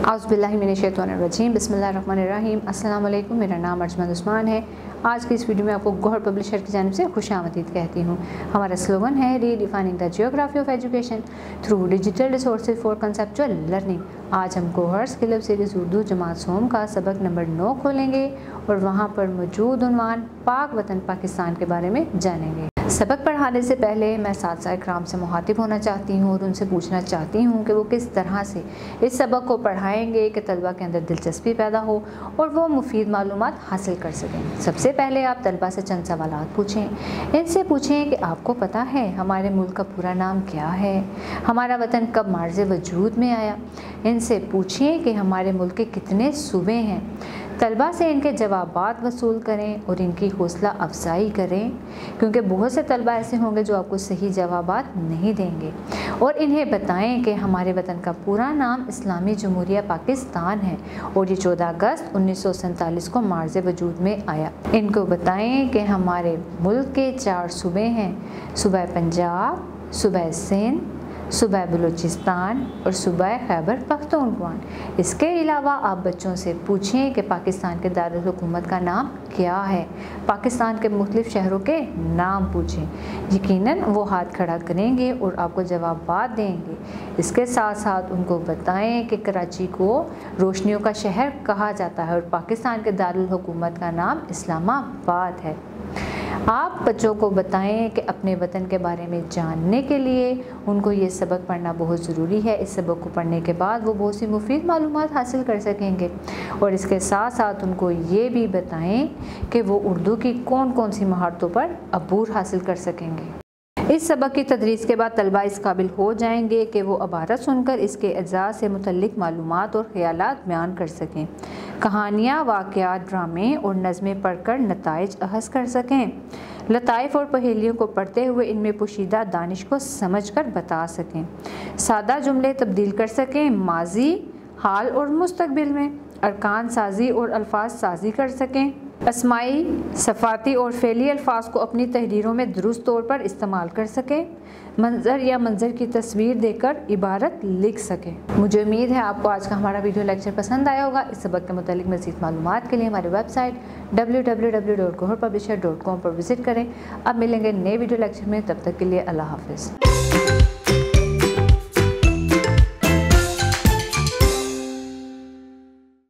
औज़ुबिल्लाहिमिनश्शैतानिर्रजीम बिस्मिल्लाहिर्रहमानिर्रहीम। अस्सलाम वालेकुम। मेरा नाम अर्जमान उस्मान है। आज की इस वीडियो में आपको गौहर पब्लिशर की जानिब से खुशामदीद कहती हूँ। हमारा स्लोगन है redefining the geography of education through digital resources for conceptual learning. आज हम Gauhar skill of series Urdu जमात सोम का सबक नंबर 9 खोलेंगे और वहाँ पर मौजूद उन्वान पाक वतन पाकिस्तान के बारे में जानेंगे। सबक पढ़ाने से पहले मैं साथ इकराम से मुखातिब होना चाहती हूँ और उनसे पूछना चाहती हूँ कि वो किस तरह से इस सबक को पढ़ाएंगे कि तलबा के अंदर दिलचस्पी पैदा हो और वो मुफीद मालूमात हासिल कर सकें। सबसे पहले आप तलबा से चंद सवालात पूछें। इनसे पूछें कि आपको पता है हमारे मुल्क का पूरा नाम क्या है, हमारा वतन कब मार्ज़ वजूद में आया। इनसे पूछें कि हमारे मुल्क के कितने सूबे हैं। तलबा से इनके जवाबात वसूल करें और इनकी हौसला अफजाई करें, क्योंकि बहुत से तलबा ऐसे होंगे जो आपको सही जवाबात नहीं देंगे। और इन्हें बताएं कि हमारे वतन का पूरा नाम इस्लामी जमहूरिया पाकिस्तान है और ये 14 अगस्त 1947 को मार्ज़ वजूद में आया। इनको बताएं कि हमारे मुल्क के 4 सूबे हैं, सूबा पंजाब, सूबा सिंध, सूबा बलूचिस्तान और सूबा खैबर पख्तूनख्वा। इसके अलावा आप बच्चों से पूछें कि पाकिस्तान के दारुल हुकूमत का नाम क्या है। पाकिस्तान के मुख्तलिफ शहरों के नाम पूछें। यकीनन वो हाथ खड़ा करेंगे और आपको जवाबात देंगे। इसके साथ साथ उनको बताएं कि कराची को रोशनियों का शहर कहा जाता है और पाकिस्तान के दारुल हुकूमत का नाम इस्लामाबाद है। आप बच्चों को बताएं कि अपने वतन के बारे में जानने के लिए उनको ये सबक पढ़ना बहुत ज़रूरी है। इस सबक को पढ़ने के बाद वो बहुत सी मुफीद मालूमात हासिल कर सकेंगे। और इसके साथ साथ उनको ये भी बताएं कि वो उर्दू की कौन कौन सी महारतों पर अबूर हासिल कर सकेंगे। इस सबक की तदरीस के बाद तलबा इस काबिल हो जाएंगे कि वो इबारत सुनकर इसके अज्जा से मुतल्लिक मालूमात और ख़यालात बयान कर सकें, कहानियाँ, वाक़यात, ड्रामे और नज़में पढ़कर नताइज अहस कर सकें, लताइफ और पहेलियों को पढ़ते हुए इनमें पोशीदा दानिश को समझकर बता सकें, सादा जुमले तब्दील कर सकें, माजी, हाल और मुस्तकबिल में अरकान साजी और अल्फाज साजी कर सकें, अस्माई, सफ़ाती और फ़ेली अल्फाज को अपनी तहरीरों में दुरुस्त तौर पर इस्तेमाल कर सकें, मंजर या मंजर की तस्वीर देकर इबारत लिख सकें। मुझे उम्मीद है आपको आज का हमारा वीडियो लेक्चर पसंद आया होगा। इस सबक के मुतालिक मज़ीद मालूमात के लिए हमारी वेबसाइट www.goharpublisher.com पर विज़िट करें। अब मिलेंगे नए वीडियो लेक्चर में, तब तक के लिए अल्लाह हाफ़िज़।